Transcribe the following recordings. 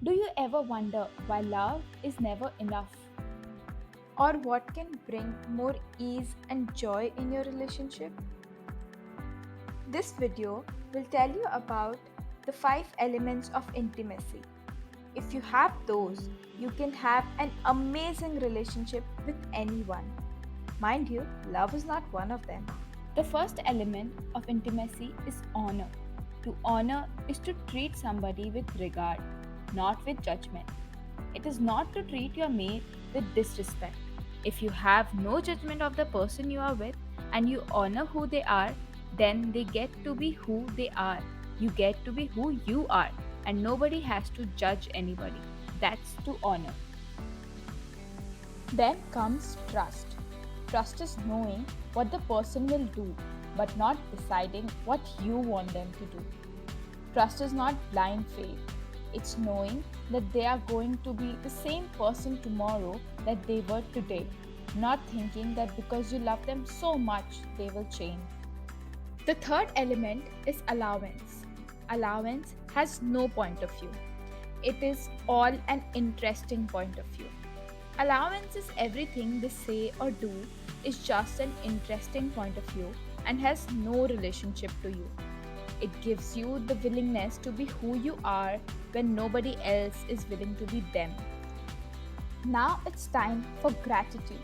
Do you ever wonder why love is never enough? Or what can bring more ease and joy in your relationship? This video will tell you about the 5 elements of intimacy. If you have those, you can have an amazing relationship with anyone. Mind you, love is not one of them. The first element of intimacy is honor. To honor is to treat somebody with regard, not with judgment. It is not to treat your mate with disrespect. If you have no judgment of the person you are with and you honor who they are, then they get to be who they are. You get to be who you are, and nobody has to judge anybody. That's to honor. Then comes trust. Trust is knowing what the person will do, but not deciding what you want them to do. Trust is not blind faith. It's knowing that they are going to be the same person tomorrow that they were today, not thinking that because you love them so much, they will change. The third element is allowance. Allowance has no point of view. It is all an interesting point of view. Allowance is everything they say or do is just an interesting point of view and has no relationship to you. It gives you the willingness to be who you are when nobody else is willing to be them. Now it's time for gratitude.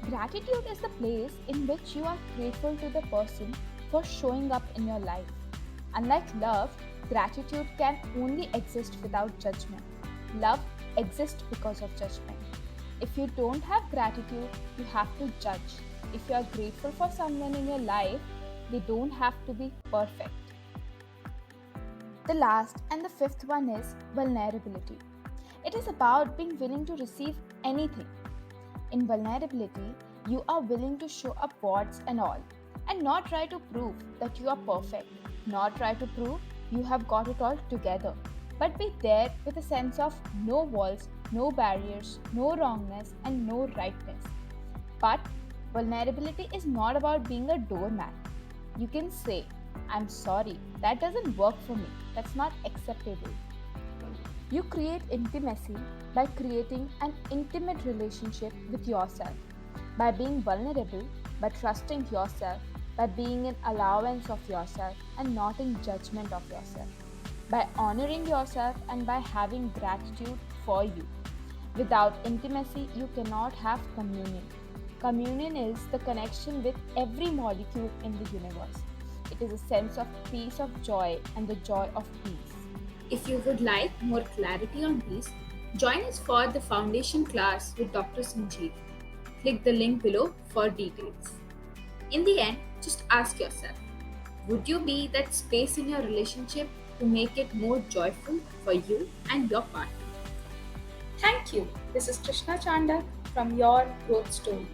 Gratitude is the place in which you are grateful to the person for showing up in your life. Unlike love, gratitude can only exist without judgment. Love exists because of judgment. If you don't have gratitude, you have to judge. If you are grateful for someone in your life, they don't have to be perfect. The last and the fifth one is vulnerability. It is about being willing to receive anything. In vulnerability, you are willing to show up warts and all, and not try to prove that you are perfect, not try to prove you have got it all together, but be there with a sense of no walls, no barriers, no wrongness, and no rightness. But vulnerability is not about being a doormat. You can say, I'm sorry, that doesn't work for me, that's not acceptable. You create intimacy by creating an intimate relationship with yourself, by being vulnerable, by trusting yourself, by being in allowance of yourself and not in judgment of yourself, by honoring yourself and by having gratitude for you. Without intimacy, you cannot have communion. Communion is the connection with every molecule in the universe. It is a sense of peace, of joy, and the joy of peace. If you would like more clarity on these, join us for the foundation class with Dr. Sanjeev. Click the link below for details. In the end, just ask yourself, would you be that space in your relationship to make it more joyful for you and your partner? Thank you. This is Krishna Chandak from Your Growth Story.